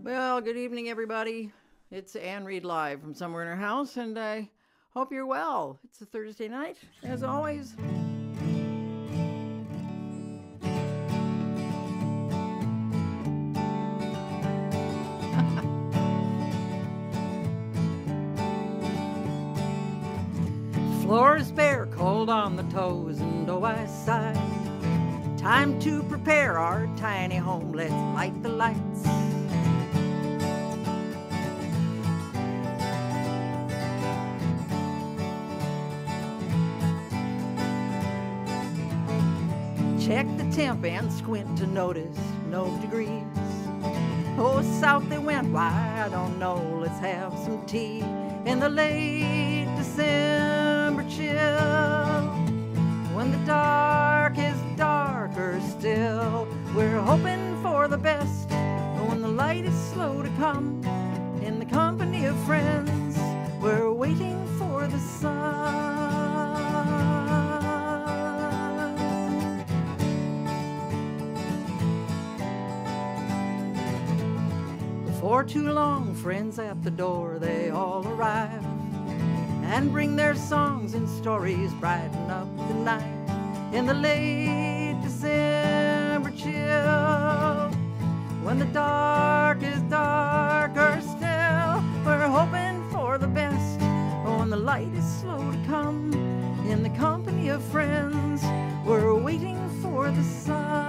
Well, good evening, everybody. It's Ann Reed live from somewhere in her house, and I hope you're well. It's a Thursday night, as always. Floor is bare, cold on the toes, and oh, I sigh. Time to prepare our tiny home. Let's light the lights. Check the temp and squint to notice no degrees. Oh, south they went, why, I don't know. Let's have some tea in the late December chill. When the dark is darker still, we're hoping for the best. But when the light is slow to come, in the company of friends, we're waiting for the sun. Before too long, friends at the door, they all arrive and bring their songs and stories, brighten up the night in the late December chill. When the dark is darker still, we're hoping for the best. But when the light is slow to come, in the company of friends, we're waiting for the sun.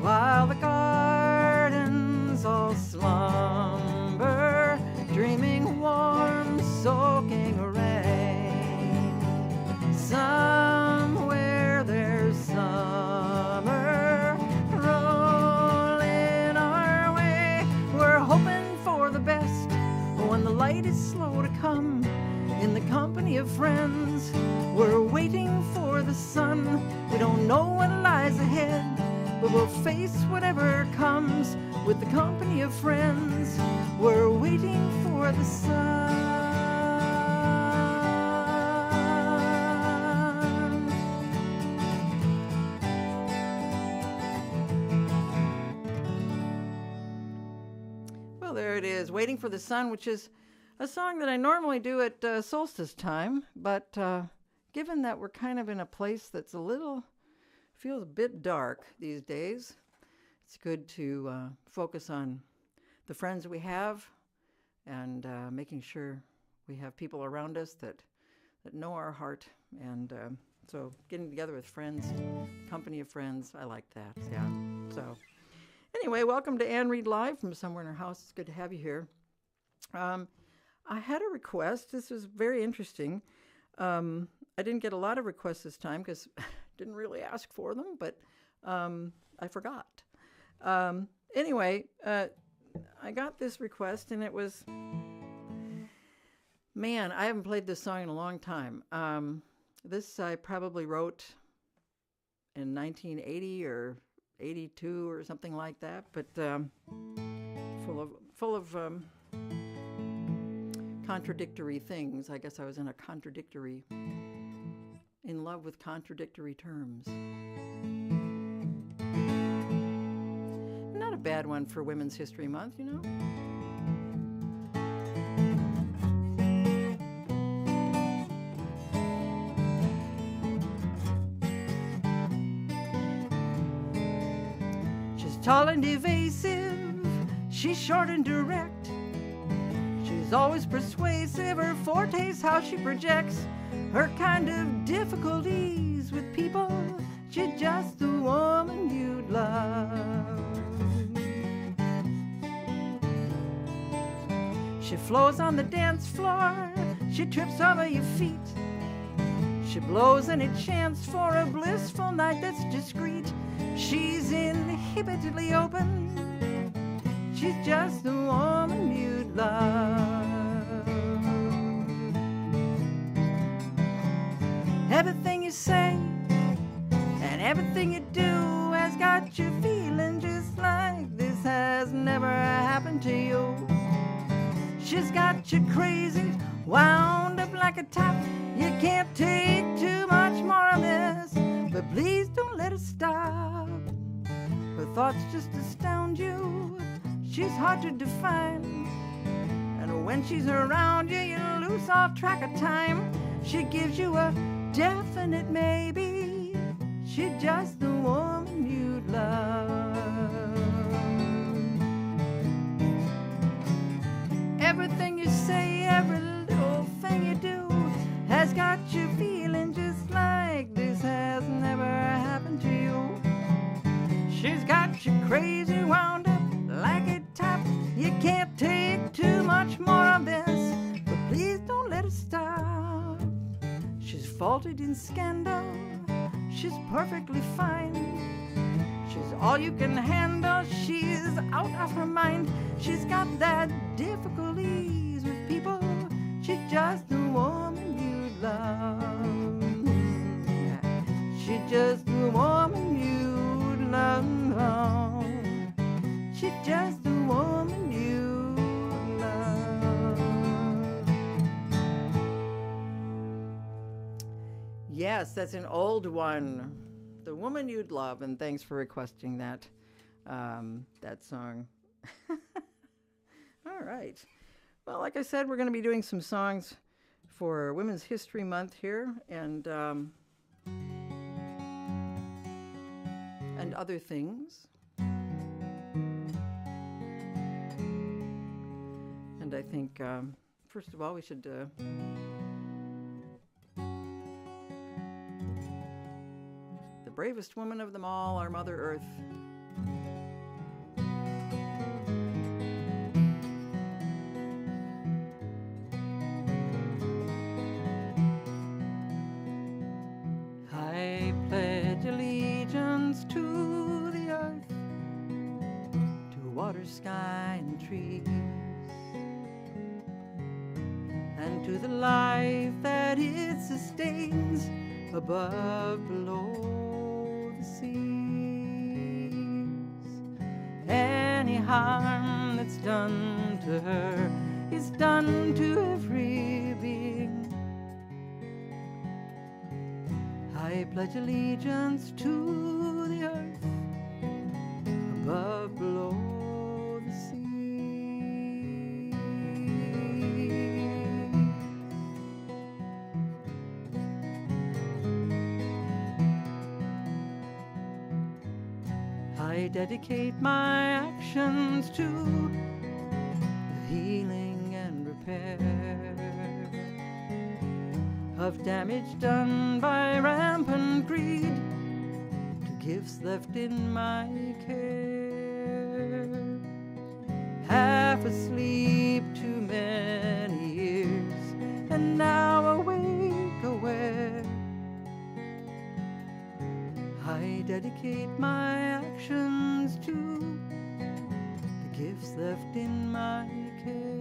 While the gardens all slumber, dreaming warm, soaking rain, somewhere there's summer rolling our way. We're hoping for the best, but when the light is slow to come, in the company of friends, we're waiting for the sun. We don't know what lies ahead, but we'll face whatever comes with the company of friends. We're waiting for the sun. Well, there it is, Waiting for the Sun, which is a song that I normally do at solstice time, but given that we're kind of in a place that's feels a bit dark these days, it's good to focus on the friends we have and making sure we have people around us that know our heart. And so getting together with friends, company of friends, I like that, yeah. So anyway, welcome to Ann Reed Live from somewhere in her house. It's good to have you here. I had a request. This was very interesting. I didn't get a lot of requests this time because didn't really ask for them, but I forgot. Anyway, I got this request, and it was, man, I haven't played this song in a long time. This I probably wrote in 1980 or 82 or something like that, but full of contradictory things. I guess I was in love with contradictory terms. Not a bad one for Women's History Month, you know? She's tall and evasive, she's short and direct. She's always persuasive, her forte's how she projects her kind of difficulties with people. She's just the woman you'd love. She flows on the dance floor, she trips over your feet. She blows any chance for a blissful night that's discreet. She's inhibitedly open, she's just the woman you'd love. Everything you say and everything you do has got you feeling just like this has never happened to you. She's got you you crazy, wound up like a top. You can't take too much more of this, but please don't let it stop. Her thoughts just astound you. She's hard to define, and when she's around you, you lose all track of time. She gives you a definite maybe. She's just the woman you'd love. Everything you say, every little thing you do has got you feeling just like this has never happened to you. She's got you crazy, wound up like a top. You can't take too much more of this, but please don't let it stop. She's faulted in scandal, she's perfectly fine. She's all you can handle, she's out of her mind. She's got that difficulties with people. She's just the woman you love. She's just the woman you love. She's just the woman you love. Yes, that's an old one. The Woman You'd Love, and thanks for requesting that song. All right. Well, like I said, we're going to be doing some songs for Women's History Month here, and other things. And I think, first of all, we should the bravest woman of them all, our Mother Earth. I pledge allegiance to the earth, to water, sky, and trees, and to the life that it sustains above, below the seas. Any harm that's done to her is done to every being. I pledge allegiance to the earth, above, below the sea. I dedicate my actions to the healing and repair of damage done by rampant greed, to gifts left in my care. Half asleep too many years, and now awake, aware. I dedicate my actions to the gifts left in my care.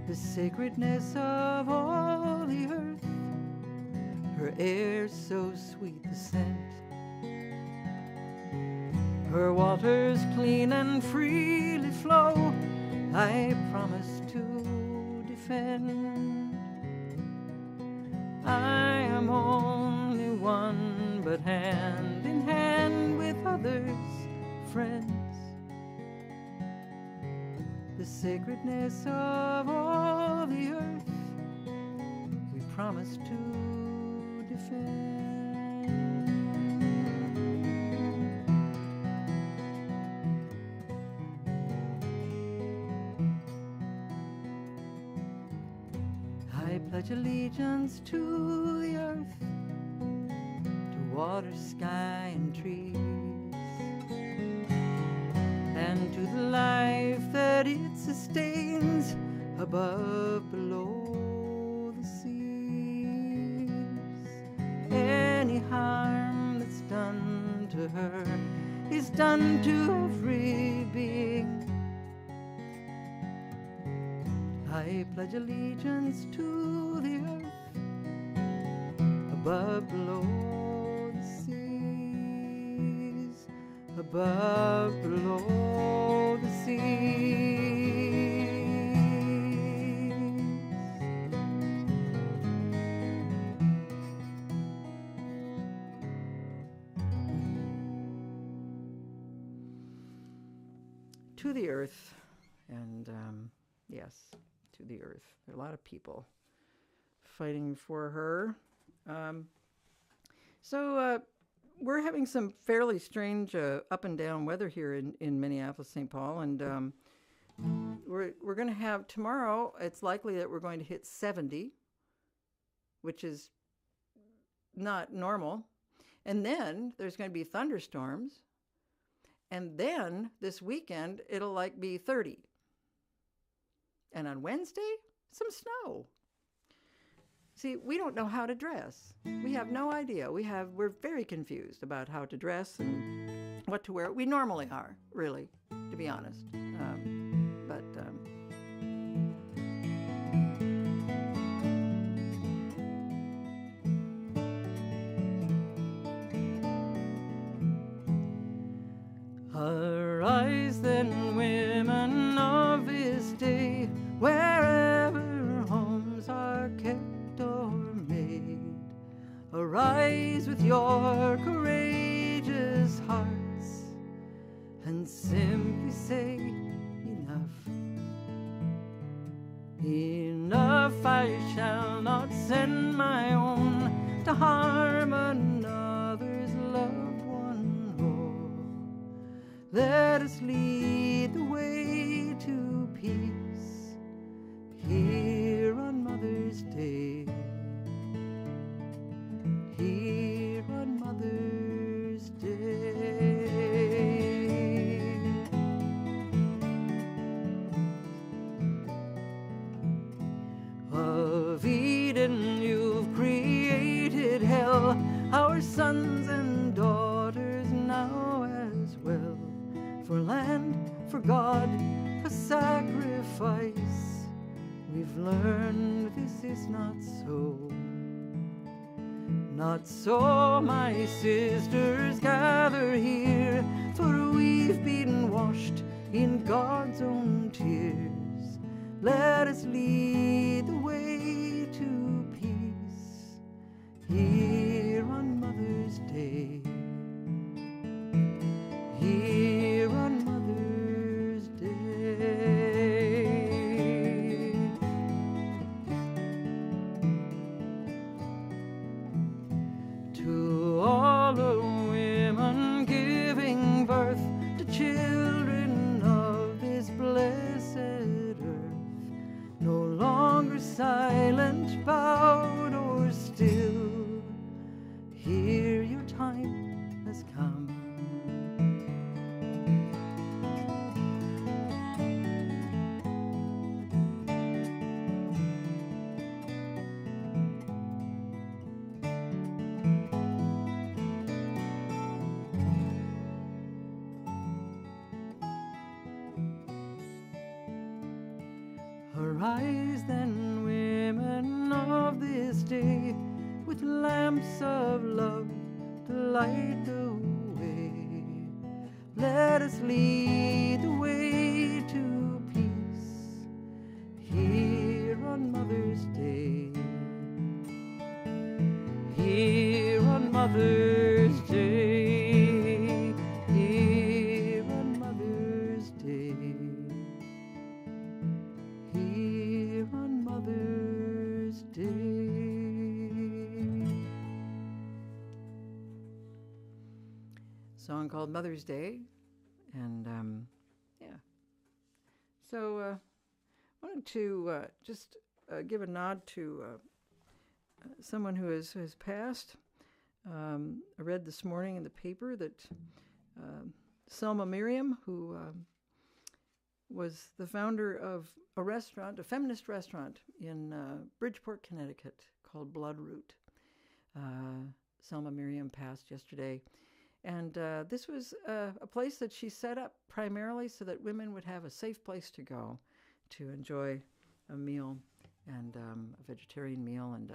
The sacredness of all the earth, her air so sweet the scent, her waters clean and freely flow, I promise to defend. I am only one, but hand in hand with others, friends. The sacredness of all the earth, we promise to defend. I pledge allegiance to the earth, to water, sky, and trees, and to the life that it sustains above, below the seas. Any harm that's done to her is done to every being. I pledge allegiance to the earth, above below the seas, above below the seas. To the earth, and yes, to the earth. There are a lot of people fighting for her. So we're having some fairly strange up and down weather here in Minneapolis, St. Paul, and we're going to have tomorrow. It's likely that we're going to hit 70, which is not normal, and then there's going to be thunderstorms. And then this weekend, it'll like be 30. And on Wednesday, some snow. See, we don't know how to dress. We have no idea. We're very confused about how to dress and what to wear. We normally are, really, to be honest. Arise then, women of this day, wherever homes are kept or made. Arise with your courageous hearts and simply say, enough. Enough, I shall not send my own to harm another's loved one. Oh, let us lead the way to peace here on Mother's Day. Here on Mother's Day. Of Eden you've created hell, our sons and daughters now as well. For land, for God, a sacrifice. We've learned this is not so. Not so, my sisters, gather here, for we've been washed in God's own tears. Let us lead the way to peace here on Mother's Day. Here on Mother's Day. To all the women giving birth to children of this blessed earth, no longer silent, bowed, or still, here your time has come. Arise then, women of this day, with lamps of love to light the way. Let us lead the way to peace here on Mother's Day. Here on Mother's Day. Here on Mother's Day. Here on Mother's Day. Song called Mother's Day, and yeah. So I wanted to just give a nod to someone who has passed. I read this morning in the paper that Selma Miriam, who was the founder of a restaurant, a feminist restaurant in Bridgeport, Connecticut, called Bloodroot. Selma Miriam passed yesterday. And this was a place that she set up primarily so that women would have a safe place to go to enjoy a meal, and a vegetarian meal. And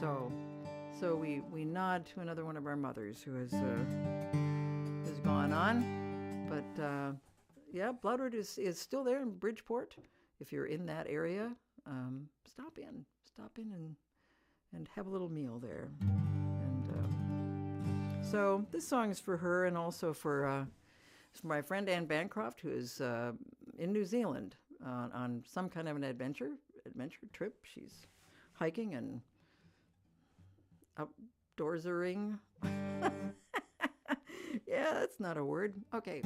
So we nod to another one of our mothers who has gone on. But yeah, Bloodroot is still there in Bridgeport. If you're in that area, stop in and have a little meal there. And so this song is for her, and also for my friend Anne Bancroft, who is in New Zealand on some kind of an adventure trip. She's hiking and outdoorsering. Yeah, that's not a word. Okay.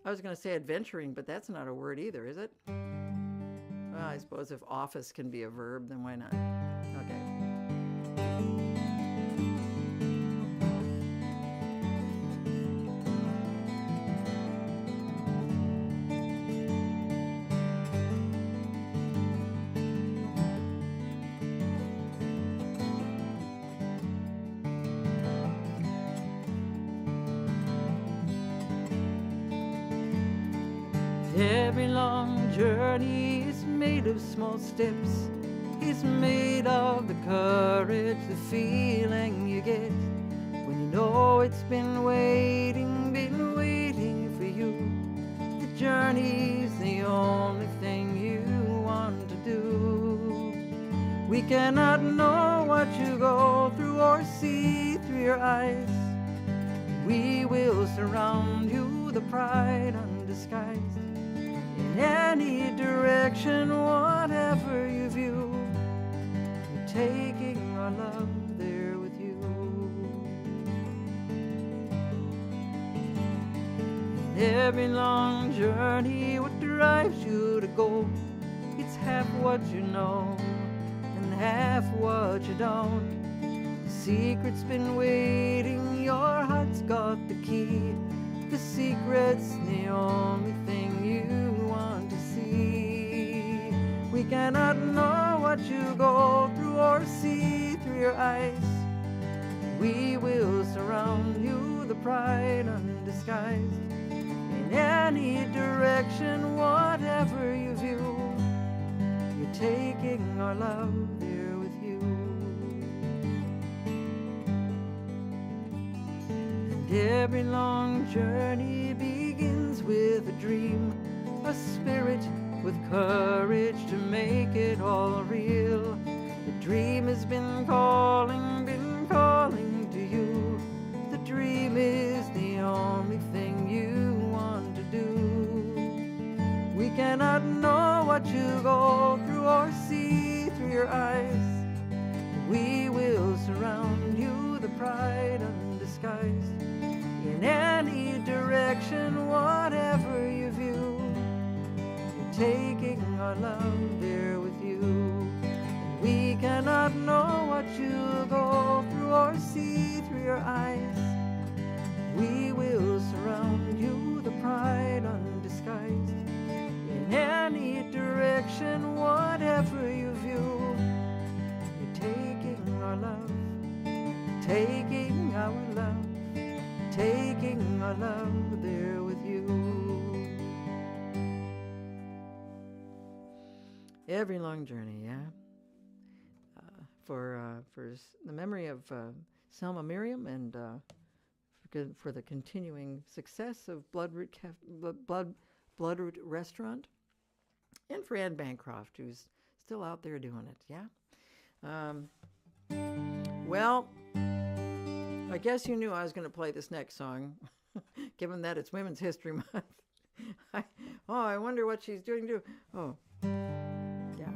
I was going to say adventuring, but that's not a word either, is it? Well, I suppose if office can be a verb, then why not? Okay. Every long journey is made of small steps. It's made of the courage, the feeling you get when you know it's been waiting for you. The journey's the only thing you want to do. We cannot know what you go through or see through your eyes. We will surround you, the pride undisguised. In any direction, whatever you view, you're taking our love there with you. In every long journey, what drives you to go? It's half what you know and half what you don't. The secret's been waiting, your heart's got the key. The secret's the only thing you want to see. We cannot know what you go through or see through your eyes. We will surround you, the pride undisguised. In any direction, whatever you view, you're taking our love there with you. And every long journey begins with a dream, a spirit with courage to make it all real. The dream has been calling to you. The dream is the only thing you want to do. We cannot know what you go through or see through your eyes. We will surround you, the pride undisguised. In any direction, whatever you view, you're taking our love there with you. And we cannot know what you go through or see through your eyes. We will surround you, the pride undisguised. In any direction, whatever you view, you're taking our love, taking our love, taking our love there with you. Every long journey, yeah. For the memory of Selma Miriam, and for the continuing success of Bloodroot Restaurant, and for Anne Bancroft, who's still out there doing it, yeah. Well, I guess you knew I was going to play this next song, given that it's Women's History Month. I wonder what she's doing too. Oh, yeah.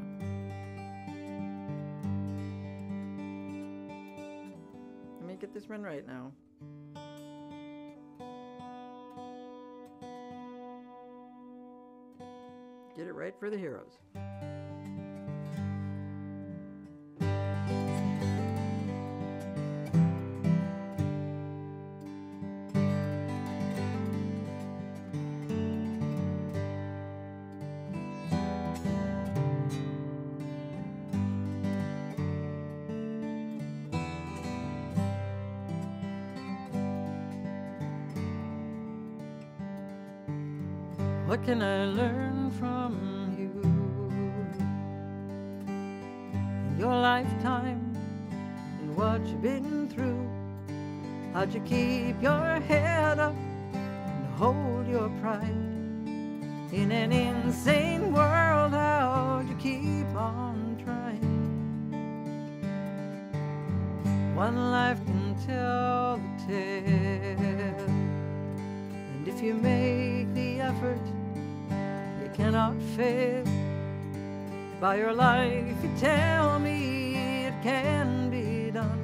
Let me get this one right now. Get it right for the heroes. What can I learn from you? In your lifetime, what you've been through? How'd you keep your head up and hold your pride? In an insane world, how'd you keep on trying? One life can tell the tale, and if you make the effort, you cannot fail. By your life, you tell me it can be done.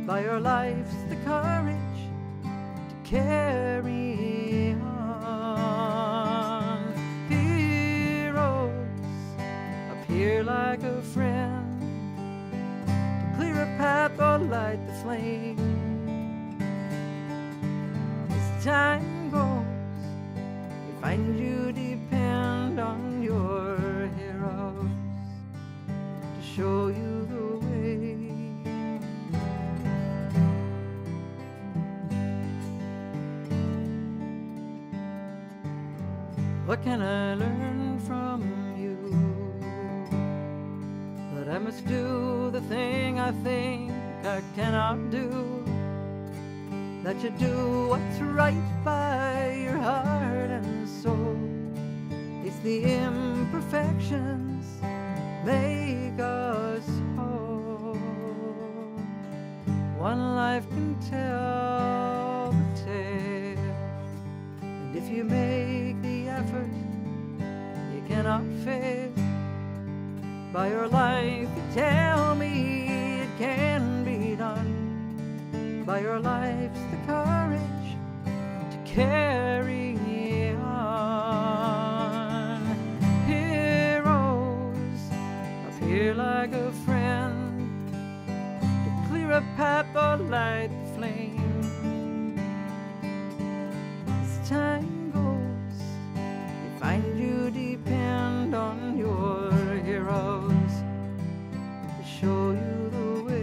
By your life's the courage to carry on. Heroes appear like a friend to clear a path or light the flame. As time goes, you find you depend on your heroes to show you the way. What can I learn from you? That I must do the thing I think I cannot do. That you do what's right by your heart and soul. It's the imperfections make us whole. One life can tell the tale, and if you make the effort, you cannot fail. By your life, you tell me it can be done. By your life's the courage to carry on. Heroes appear like a friend to clear a path or light the flame. As time goes, you find you depend on your heroes to show you the way.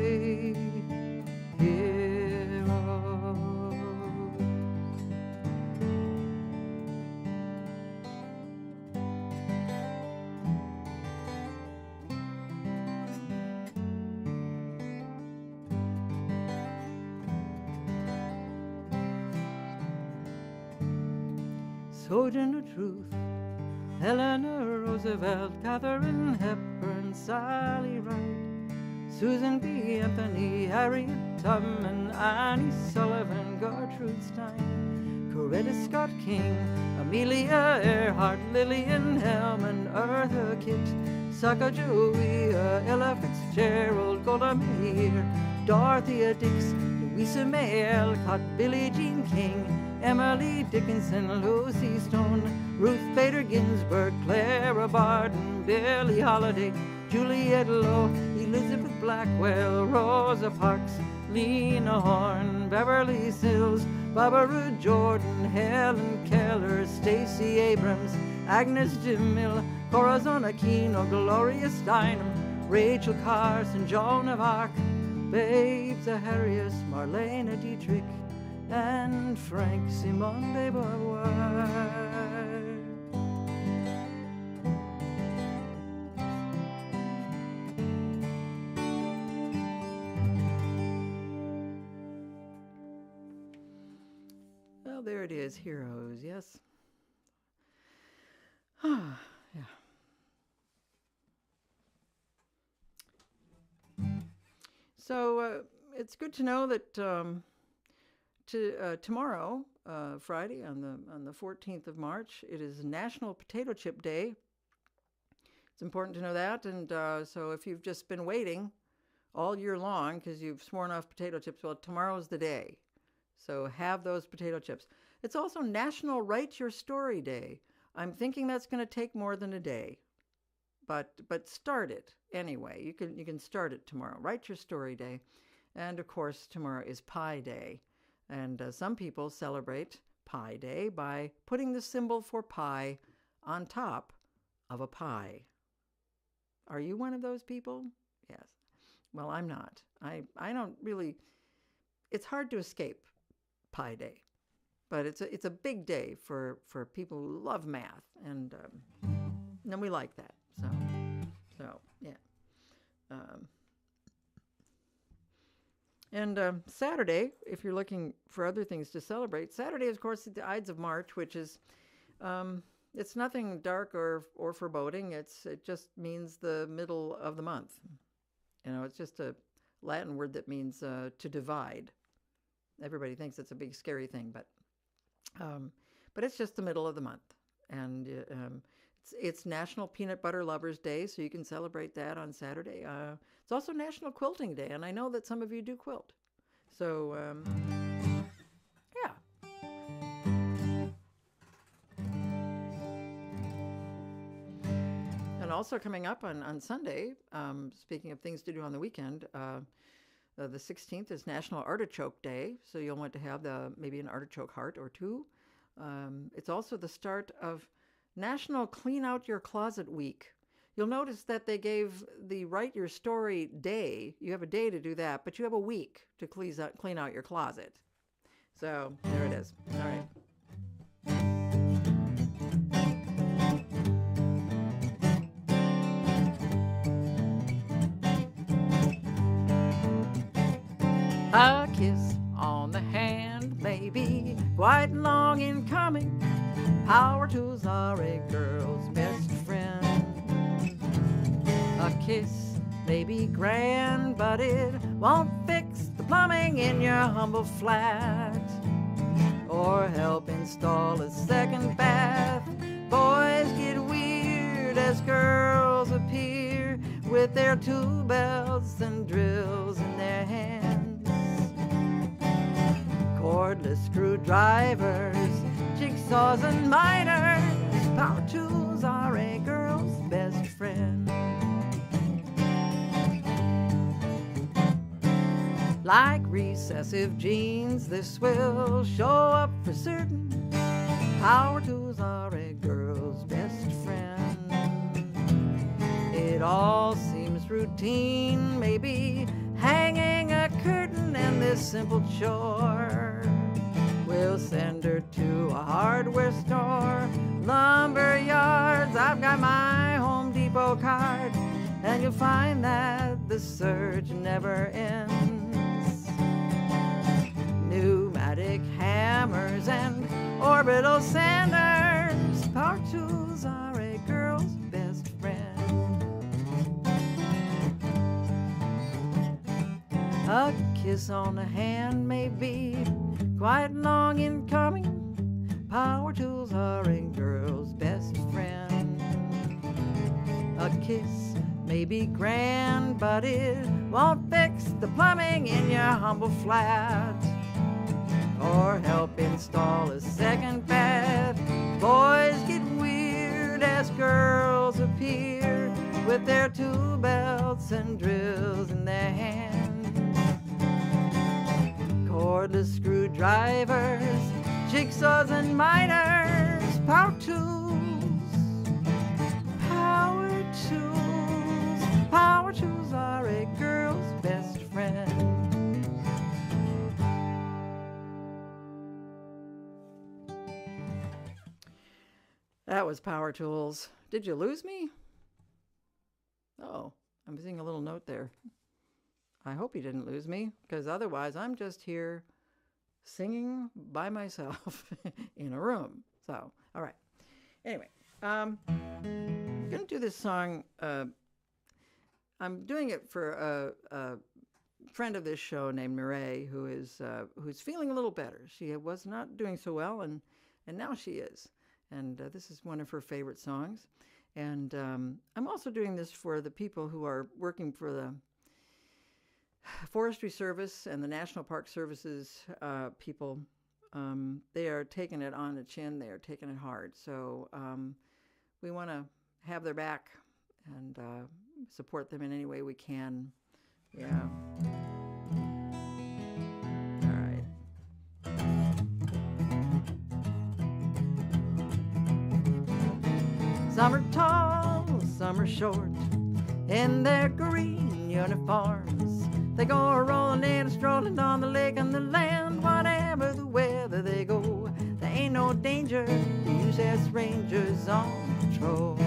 Sojourner Truth, Eleanor Roosevelt, Katharine Hepburn, Sally Ride, Susan B. Anthony, Harriet Tubman, Annie Sullivan, Gertrude Stein, Coretta Scott King, Amelia Earhart, Lillian Hellman, Eartha Kitt, Sacagawea, Ella Fitzgerald, Golda Meir, Dorothea Dix, Louisa May Alcott, Billie Jean King, Emily Dickinson, Lucy Stone, Ruth Bader Ginsburg, Clara Barton, Billie Holiday, Juliette Lowe, Elizabeth Blackwell, Rosa Parks, Lena Horne, Beverly Sills, Barbara Jordan, Helen Keller, Stacey Abrams, Agnes DeMille, Corazon Aquino, Gloria Steinem, Rachel Carson, Joan of Arc, Babe Zaharias, Marlene Dietrich, and Frank Simon de Beauvoir. Well, there it is, heroes, yes. Ah, yeah. So it's good to know that tomorrow, Friday, on the 14th of March, it is National Potato Chip Day. It's important to know that, and so if you've just been waiting all year long because you've sworn off potato chips, well, tomorrow's the day. So have those potato chips. It's also National Write Your Story Day. I'm thinking that's going to take more than a day, but start it anyway. You can start it tomorrow. Write Your Story Day, and of course tomorrow is Pie Day. And some people celebrate Pie Day by putting the symbol for pie on top of a pie. Are you one of those people? Yes. Well, I'm not. I don't really, it's hard to escape Pie Day. But it's a big day for people who love math, and we like that. So yeah. And Saturday, if you're looking for other things to celebrate, Saturday, of course, is the Ides of March, which is, it's nothing dark or foreboding. It just means the middle of the month. You know, it's just a Latin word that means to divide. Everybody thinks it's a big scary thing, but it's just the middle of the month. And it's National Peanut Butter Lovers Day, so you can celebrate that on Saturday. It's also National Quilting Day, and I know that some of you do quilt. So, yeah. And also coming up on Sunday, speaking of things to do on the weekend, the 16th is National Artichoke Day, so you'll want to have maybe an artichoke heart or two. It's also the start of National Clean Out Your Closet Week. You'll notice that they gave the Write Your Story day. You have a day to do that, but you have a week to clean out your closet. So there it is. All right. A kiss on the hand may be quite long in coming. Power tools are a girl's best friend. A kiss may be grand, but it won't fix the plumbing in your humble flat or help install a second bath. Boys get weird as girls appear with their tool belts and drills in their hands. Cordless screwdrivers, jigsaws and miners, power tools are a girl's best friend. Like recessive genes, this will show up for certain. Power tools are a girl's best friend. It all seems routine, maybe hanging a curtain, and this simple chore will send her to a hardware store. Lumber yards, I've got my Home Depot card, and you'll find that the surge never ends. Pneumatic hammers and orbital sanders, power tools are a girl's best friend. A kiss on the hand may be quite long in coming. Power tools are a girl's best friend. A kiss may be grand, but it won't fix the plumbing in your humble flat or help install a second bath. Boys get weird as girls appear with their tool belts and drills in their hands. Cordless screwdrivers, jigsaws and miners, power tools, power tools, power tools are a girl's best friend. That was Power Tools. Did you lose me? Oh, I'm seeing a little note there. I hope you didn't lose me, because otherwise I'm just here singing by myself in a room. So, all right. Anyway, I'm going to do this song. I'm doing it for a friend of this show named Mireille, who's feeling a little better. She was not doing so well, and now she is. And this is one of her favorite songs. And I'm also doing this for the people who are working for the Forestry Service and the National Park Services people. They are taking it on the chin. They are taking it hard. So we want to have their back and support them in any way we can. Yeah. Some are tall, some are short, in their green uniforms. They go rolling and strolling on the lake and the land. Whatever the weather they go, there ain't no danger. The U.S. Rangers on patrol.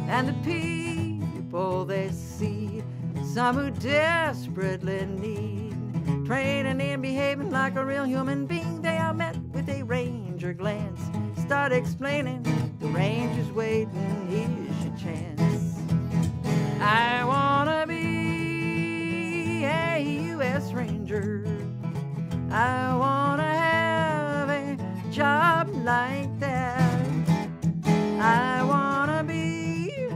And the people they see some who desperately need training and behaving like a real human being. They are met with a ranger glance, start explaining the ranger's waiting, here's your chance. I wanna be a U.S. Ranger. I wanna have a job like that. I wanna be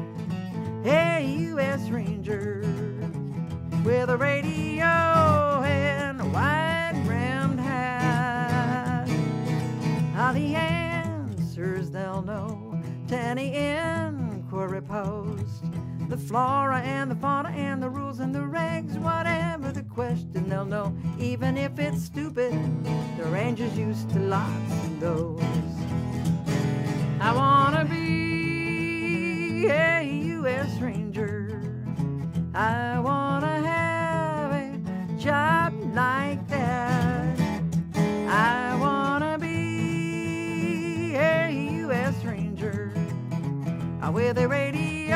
a U.S. Ranger with a radio and a wide-brimmed hat. All the answers they'll know to any inquiry posed, the flora and the fauna and the rules and the regs, whatever the question they'll know, even if it's stupid. The Rangers used to lots of those. I wanna be a U.S. Ranger. I wanna have a job like that. I wanna be a U.S. Ranger with a radio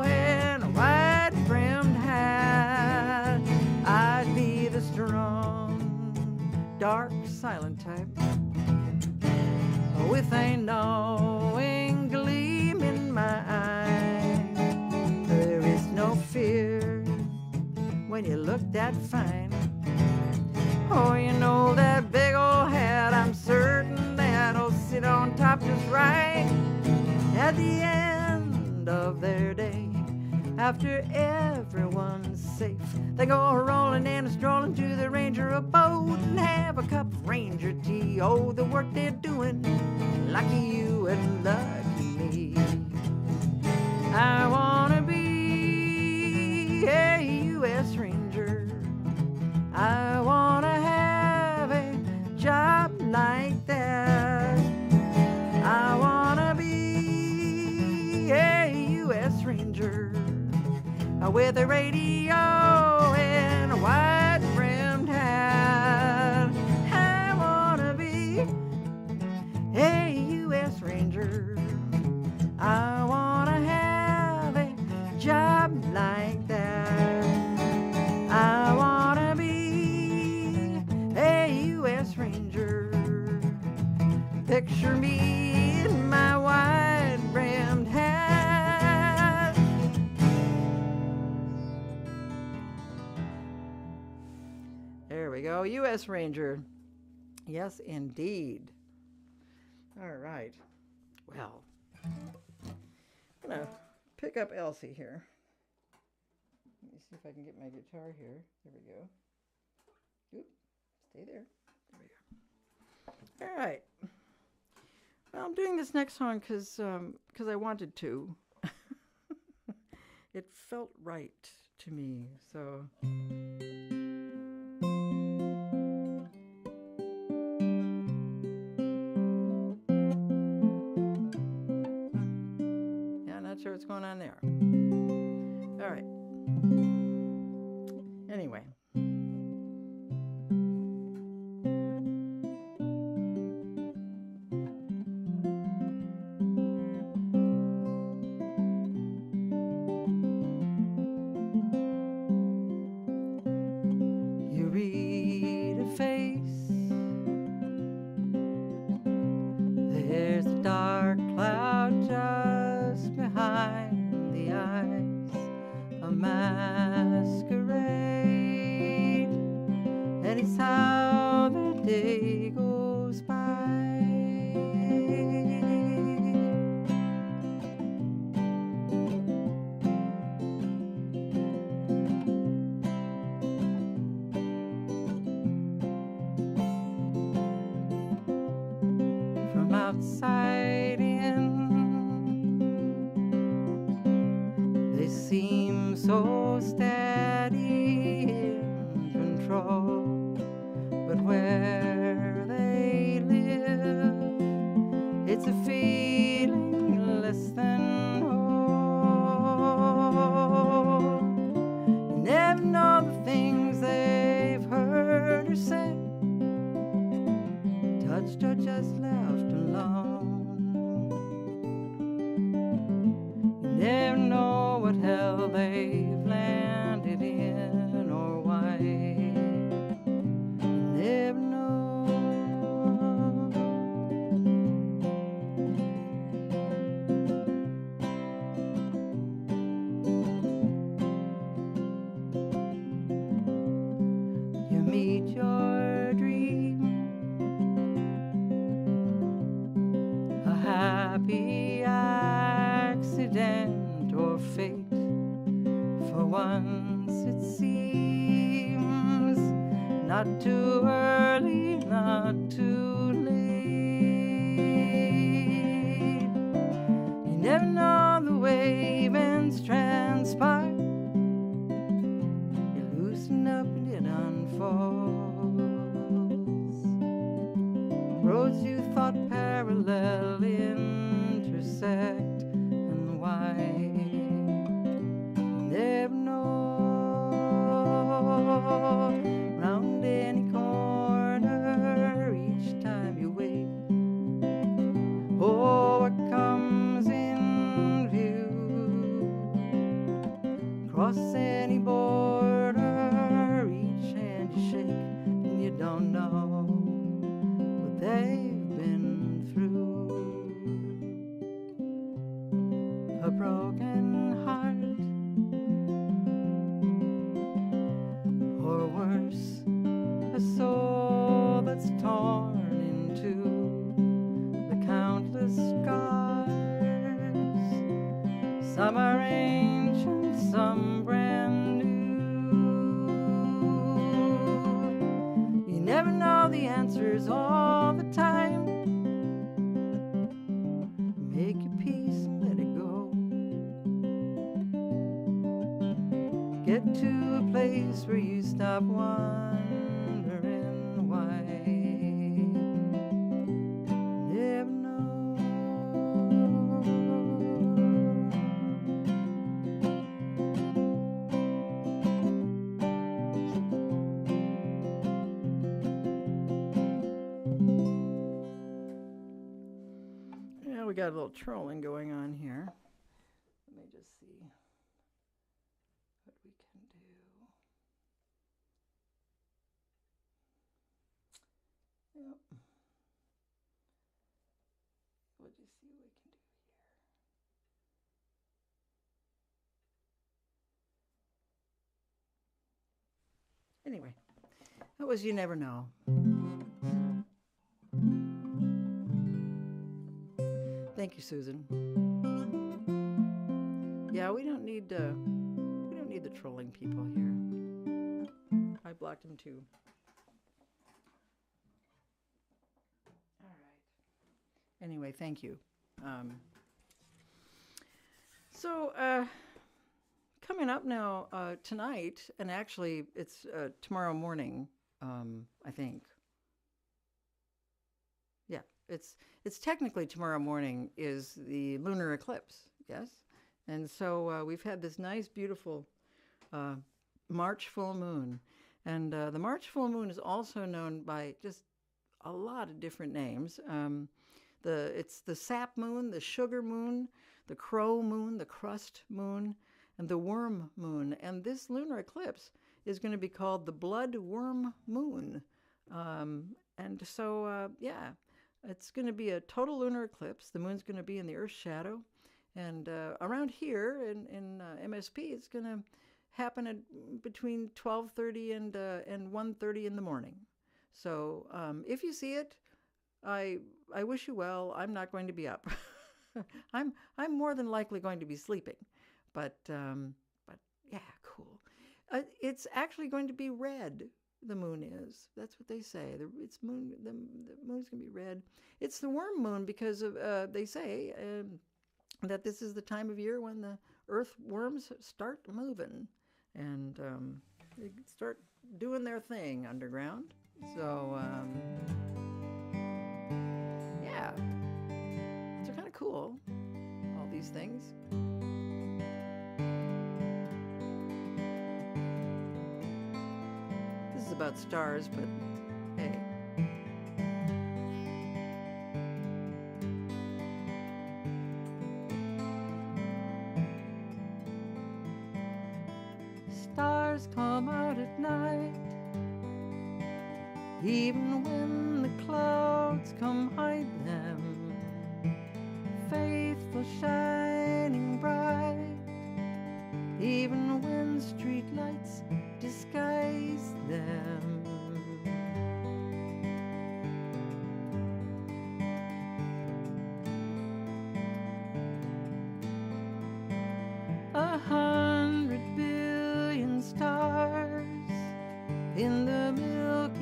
and a wide-brimmed hat. I'd be the strong, dark, silent type with a knowing gleam in my eye. There is no fear when you look that fine. Oh, you know that big old hat, I'm certain that'll sit on top just right at the end of their day. After everyone's safe, they go rolling and strolling to the ranger abode and have a cup of ranger tea. Oh, the work they're doing, lucky you and lucky me. I wanna be a U.S. Ranger. I wanna have a job like that. I wanna be a U.S. Ranger with a radio and a wide-brimmed hat. I wanna be a U.S. Ranger. I wanna have a job like that. I wanna be a U.S. Ranger. Picture me in my wide-brimmed hat. There we go, U.S. Ranger. Yes, indeed. All right. Well, I'm going to pick up Elsie here. Let me see if I can get my guitar here. There we go. Oop, stay there. There we go. All right. Well, I'm doing this next song because I wanted to. It felt right to me, so... Sure what's going on there. All right. Anyway. You read a face. There's a dark cloud just behind the eyes, a masquerade, and it's how the day goes by. From outside in, they seem so steady in control, but where they live, it's a feeling less than whole. You never know the things they've heard or said, touched or just left alone. You never know what hell they've landed Not too early, not too late. You never know the way events transpire. You loosen up and it unfolds. Roads you thought parallel intersect, and why? You never know. Round any corner each time you wait. Oh, what comes in view? Cross any border, each hand you shake, and you don't know what they've been through. A broken heart, or worse, a soul that's torn into the countless scars. Some are ancient, some brand new. You never know the answers all the time. Make your peace and let it go. Get to a place where you stop wondering why. Never know. Yeah, we got a little trolling going on here. Let me just see what we can do. Yep. We'll just see what we can do here. Anyway, that was You Never Know. Thank you, Susan. Yeah, we don't need the trolling people here. I blocked them too. All right. Anyway, thank you. Coming up now tonight, and actually it's tomorrow morning, I think. Yeah, it's technically tomorrow morning is the lunar eclipse, yes? And so we've had this nice, beautiful March full moon. And the March full moon is also known by just a lot of different names. It's the sap moon, the sugar moon, the crow moon, the crust moon, and the worm moon. And this lunar eclipse is going to be called the blood worm moon. And so, yeah, it's going to be a total lunar eclipse. The moon's going to be in the Earth's shadow. And around here in MSP, it's going to happen at between 12:30 and 1:30 in the morning. So if you see it, I wish you well. I'm not going to be up. I'm more than likely going to be sleeping. But yeah, cool. It's actually going to be red. The moon is. That's what they say. The moon's going to be red. It's the worm moon because of they say that this is the time of year when the earthworms start moving and they start doing their thing underground. So yeah, so kind of cool. All these things. This is about stars, but hey. Stars come out at night, even when the clouds come hide them, faithful shining bright, even when streetlights disguise them. $100 billion stars in the Milky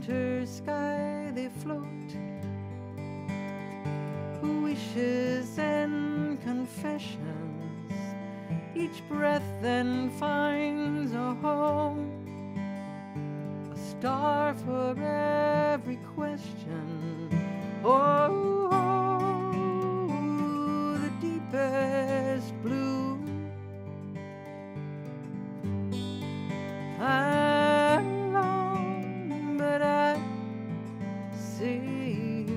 winter sky they float, wishes and confessions. Each breath then finds a home, a star for every question. Oh, oh, the deepest blue. I'm alone, but I see you.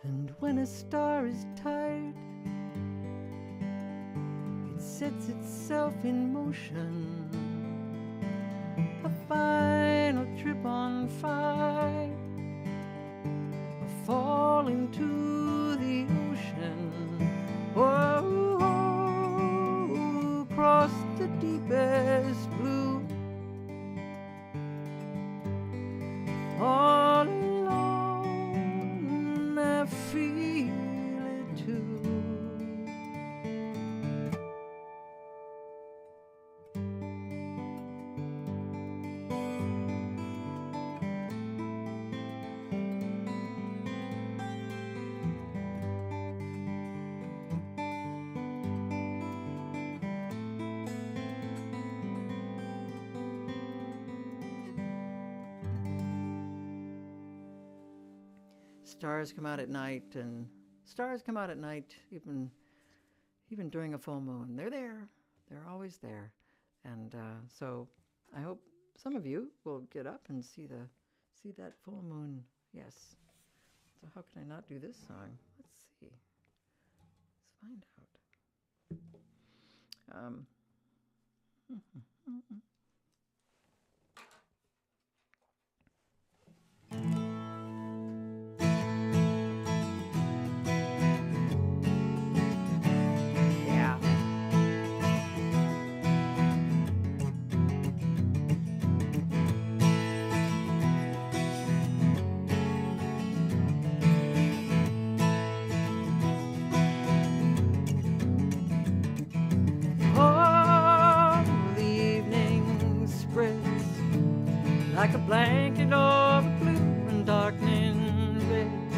And when a star is tired, it sets itself in motion, a final trip on fire, a fall into the ocean. Oh, oh, across the deepest blue. All alone, I feel it too. Stars come out at night, and stars come out at night even during a full moon. They're there. They're always there. And so I hope some of you will get up and see that full moon. Yes. So how can I not do this song? Let's see. Let's find out. Like a blanket over blue and darkening reds.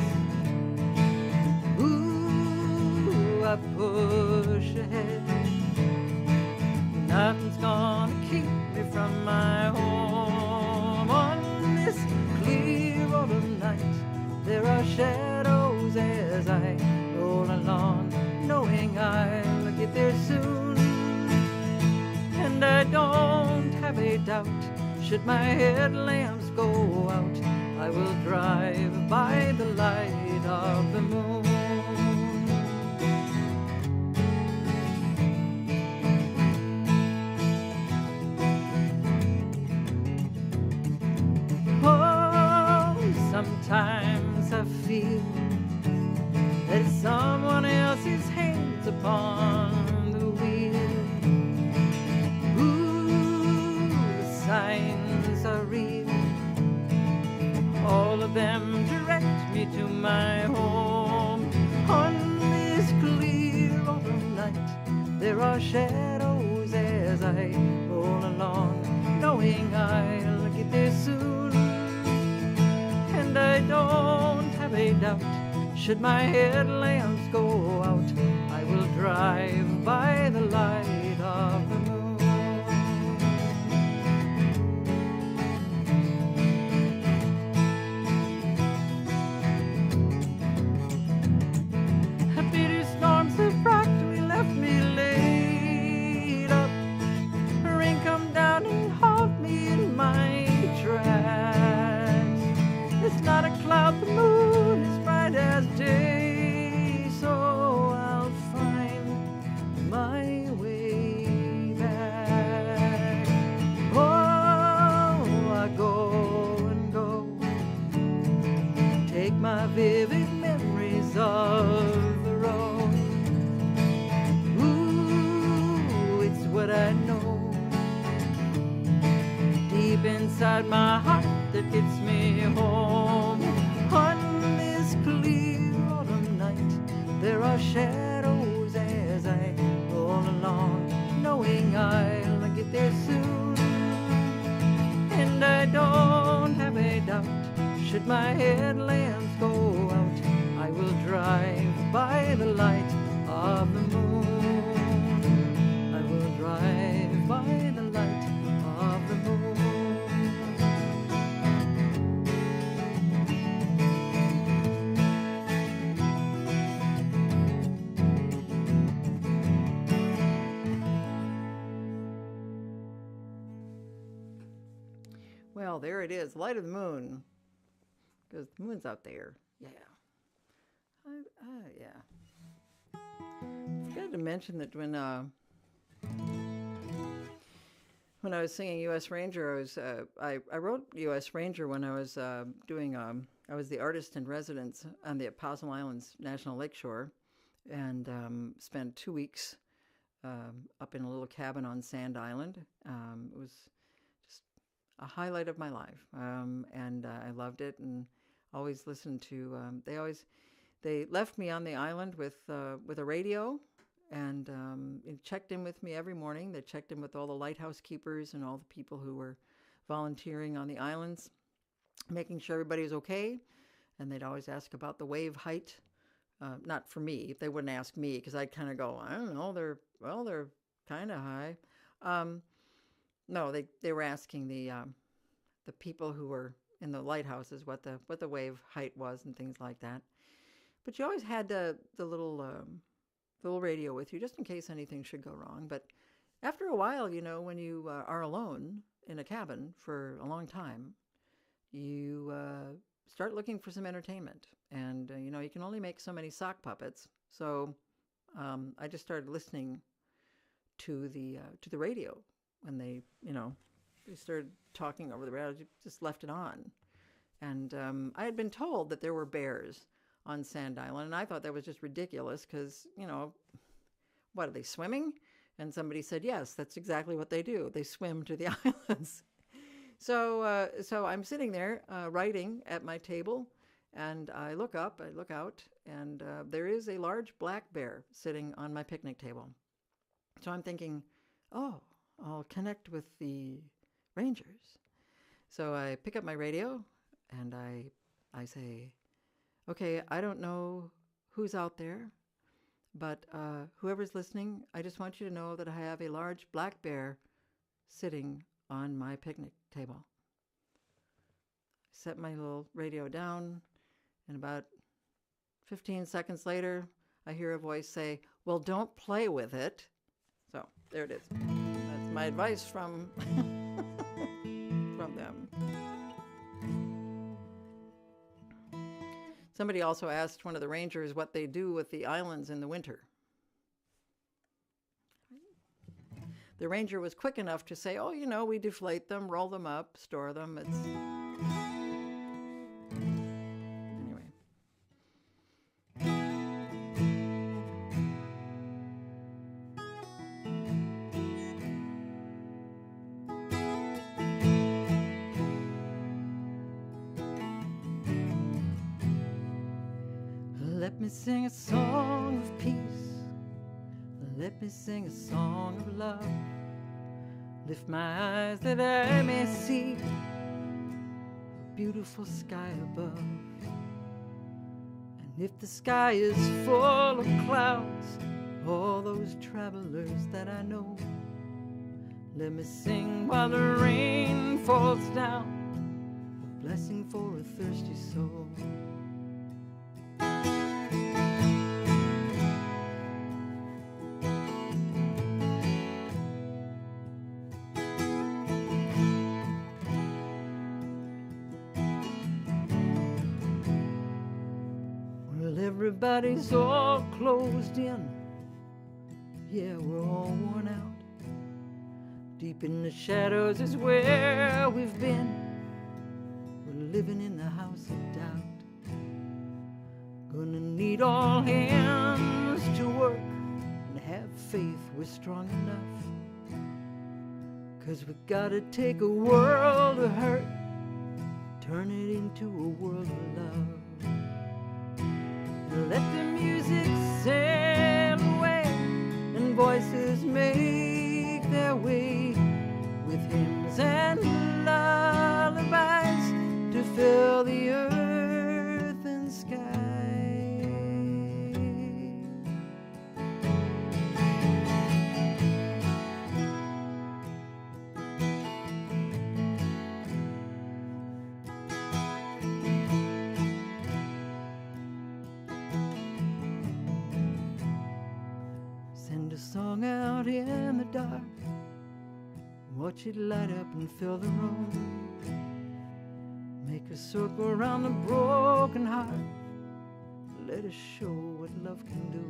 Ooh, I push ahead. Nothing's gonna keep me from my home. On this clear autumn night, there are shadows as I roll along, knowing I'll get there soon. And I don't have a doubt, should my headlamps go out, I will drive by the light of the moon. Oh, sometimes I feel that it's someone else's hands upon the wheel. Signs are real, all of them direct me to my home. On this clear autumn night, there are shadows as I roll along, knowing I'll get there soon. And I don't have a doubt, should my headlamps go out, I will drive by the light of the moon. Not a cloud, the moon is bright as day, so inside my heart that gets me home. On this clear autumn night, there are shadows as I roll along, knowing I'll get there soon. And I don't have a doubt, should my headlamps go out, I will drive by the light of the moon. I will drive by the light of the moon. Well, there it is, light of the moon, because the moon's out there. Yeah. Yeah. I forgot to mention that when I was singing U.S. Ranger, I wrote U.S. Ranger when I was doing. I was the artist in residence on the Opossum Islands National Lakeshore, and spent 2 weeks up in a little cabin on Sand Island. It was just a highlight of my life, and I loved it, and always listened to. They left me on the island with a radio, and checked in with me every morning. They checked in with all the lighthouse keepers and all the people who were volunteering on the islands, making sure everybody was okay. And they'd always ask about the wave height. Not for me. They wouldn't ask me because I'd kind of go, I don't know. They're kind of high. No, they were asking the people who were in the lighthouses what the wave height was and things like that. But you always had the little radio with you just in case anything should go wrong. But after a while, when you are alone in a cabin for a long time, you start looking for some entertainment. And, you can only make so many sock puppets. So I just started listening to the radio when they started talking over the radio. I just left it on. And I had been told that there were bears on Sand Island, and I thought that was just ridiculous because, what, are they swimming? And somebody said, yes, that's exactly what they do. They swim to the islands. So I'm sitting there writing at my table, and I look out, and there is a large black bear sitting on my picnic table. So I'm thinking, oh, I'll connect with the rangers. So I pick up my radio, and I say, okay, I don't know who's out there, but whoever's listening, I just want you to know that I have a large black bear sitting on my picnic table. I set my little radio down, and about 15 seconds later, I hear a voice say, well, don't play with it. So there it is. That's my advice from, from them. Somebody also asked one of the rangers what they do with the islands in the winter. The ranger was quick enough to say, oh, we deflate them, roll them up, store them. Anyway. Let me sing a song of peace. Let me sing a song of love. Lift my eyes that I may see a beautiful sky above. And if the sky is full of clouds, all those travelers that I know, let me sing while the rain falls down, a blessing for a thirsty soul. Everybody's all closed in. Yeah, we're all worn out. Deep in the shadows is where we've been. We're living in the house of doubt. Gonna need all hands to work and have faith we're strong enough. 'Cause we gotta take a world of hurt, turn it into a world of love. And let the music sail away, and voices make their way with hymns and lullabies to fill the earth and sky. Send a song out in the dark, watch it light up and fill the room. Make a circle around the broken heart, let us show what love can do.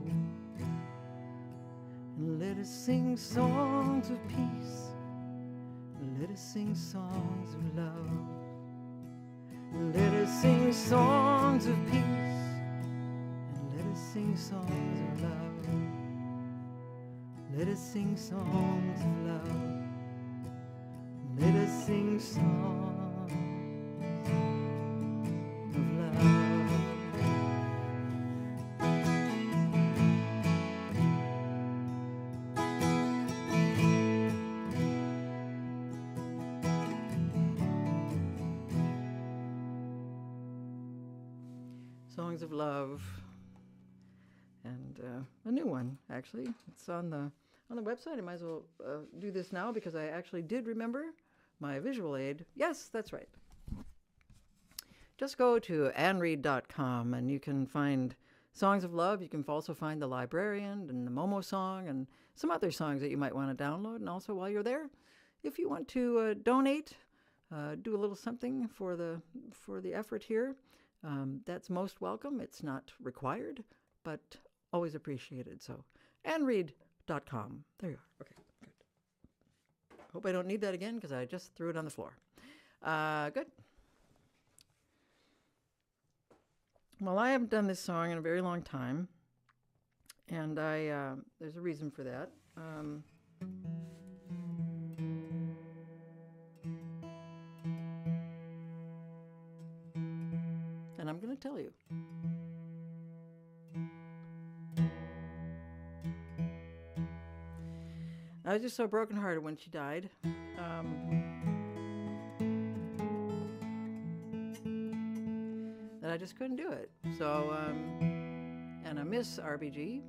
And let us sing songs of peace, let us sing songs of love. Let us sing songs of peace, and let us sing songs of love. Let us sing songs of love. Let us sing songs of love. Songs of Love, and a new one, actually. It's on the website. I might as well do this now because I actually did remember my visual aid. Yes, that's right. Just go to annread.com and you can find Songs of Love. You can also find The Librarian and the Momo song and some other songs that you might want to download. And also, while you're there, if you want to donate, do a little something for the effort here, that's most welcome. It's not required, but always appreciated. So, annread.com. There you are. Okay, good. Hope I don't need that again because I just threw it on the floor. Good. Well, I haven't done this song in a very long time, and there's a reason for that. And I'm going to tell you. I was just so brokenhearted when she died. That I just couldn't do it. So, and I miss RBG.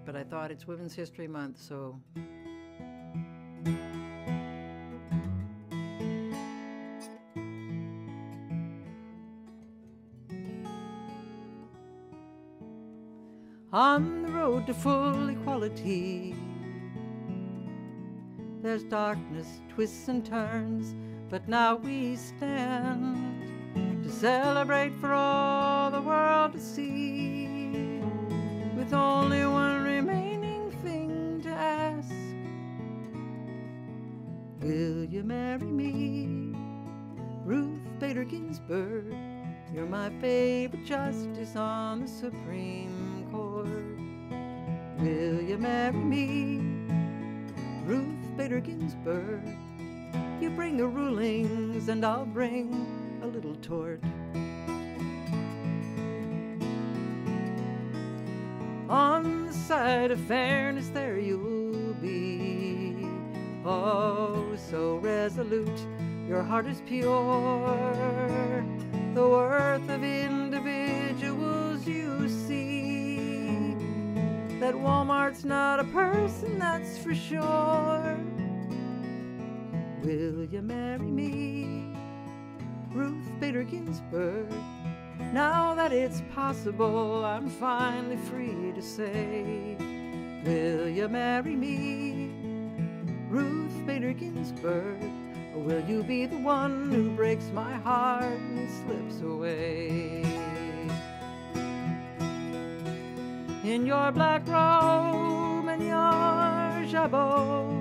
But I thought it's Women's History Month, so. On the road to full equality, there's darkness, twists and turns, but now we stand to celebrate for all the world to see, with only one remaining thing to ask. Will you marry me, Ruth Bader Ginsburg? You're my favorite justice on the Supreme Court. Will you marry me, Ruth Bader Ginsburg? You bring the rulings and I'll bring a little tort. On the side of fairness there you'll be, oh, so resolute, your heart is pure. The worth of individuals you see, that Walmart's not a person, that's for sure. Will you marry me, Ruth Bader Ginsburg? Now that it's possible, I'm finally free to say, will you marry me, Ruth Bader Ginsburg? Or will you be the one who breaks my heart and slips away? In your black robe and your jabot,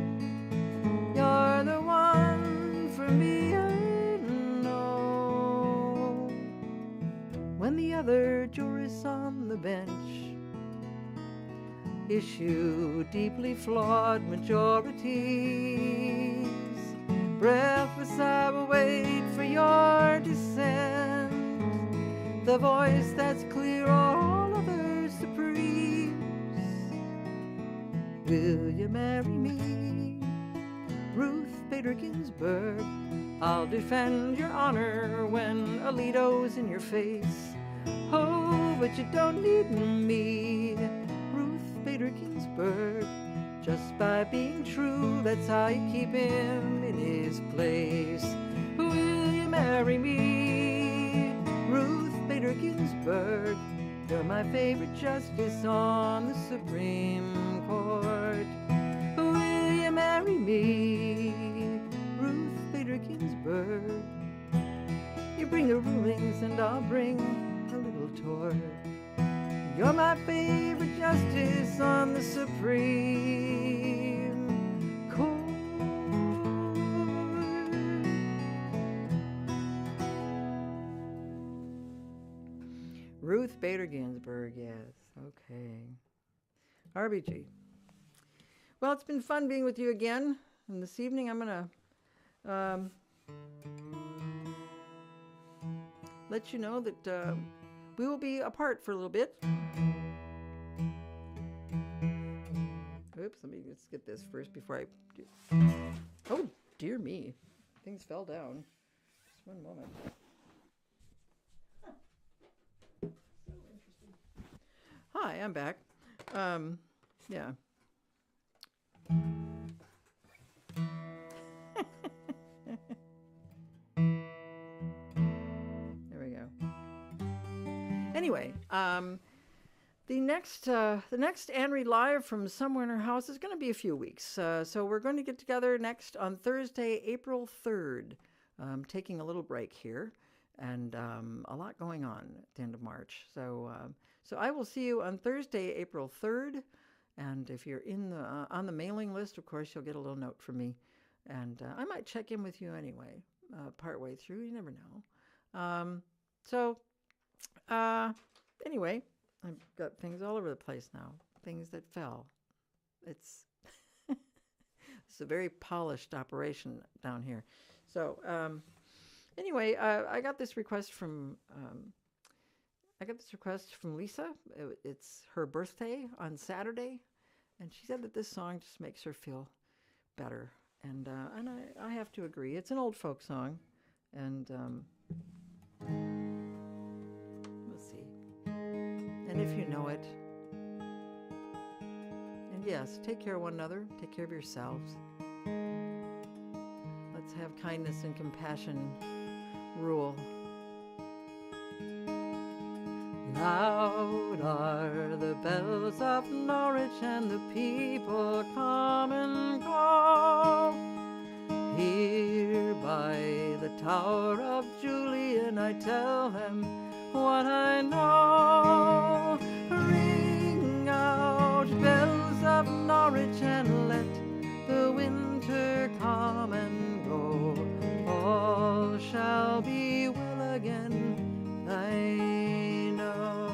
you're the one for me, I know. When the other jurists on the bench issue deeply flawed majorities. Breathless I will wait for your descent, the voice that's clear all others supremes. Will you marry me, Ruth Bader Ginsburg? I'll defend your honor when Alito's in your face. Oh, but you don't need me, Ruth Bader Ginsburg. Just by being true, that's how you keep him in his place. Will you marry me, Ruth Bader Ginsburg? You're my favorite justice on the Supreme Court. Will you marry me, Ruth Bader Ginsburg? You bring the rulings and I'll bring a little tort. You're my favorite justice on the Supreme Court. Ruth Bader Ginsburg, yes. Okay. RBG. Well, it's been fun being with you again. And this evening I'm going to let you know that we will be apart for a little bit. Oops, let me just get this first before I do. Oh, dear me. Things fell down. Just one moment. Huh. So interesting. Hi, I'm back. Yeah. There we go. Anyway, the next Anne Reed Live from somewhere in her house is going to be a few weeks. So we're going to get together next on Thursday, April 3rd. Taking a little break here, and a lot going on at the end of March. So I will see you on Thursday, April 3rd. And if you're in the on the mailing list, of course, you'll get a little note from me. And I might check in with you anyway, partway through. You never know. Anyway, I've got things all over the place now. Things that fell. It's it's a very polished operation down here. So anyway, I got this request from Lisa. It's her birthday on Saturday, and she said that this song just makes her feel better. And I have to agree. It's an old folk song, and let's see. And if you know it, and yes, take care of one another. Take care of yourselves. Let's have kindness and compassion rule. Loud are the bells of Norwich, and the people come and go. Here by the Tower of Julian, I tell them what I know. Ring out, bells of Norwich, and let the winter come and go. All shall be well again, I know.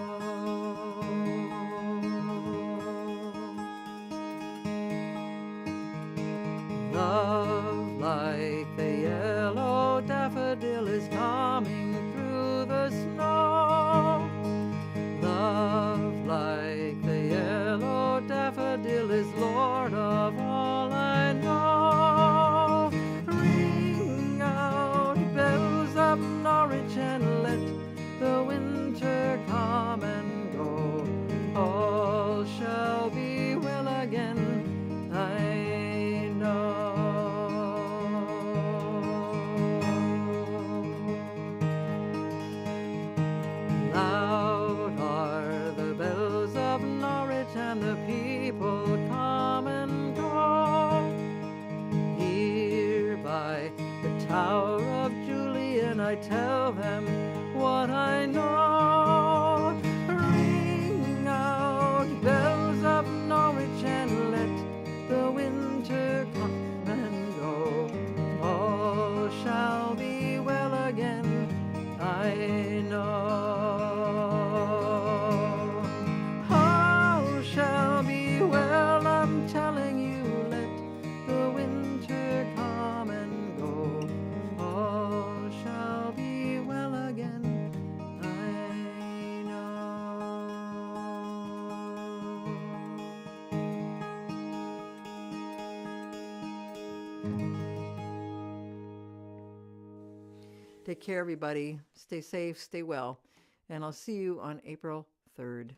Love, like the yellow daffodil, is coming through the snow. Love, Take care, everybody. Stay safe, stay well. And I'll see you on April 3rd.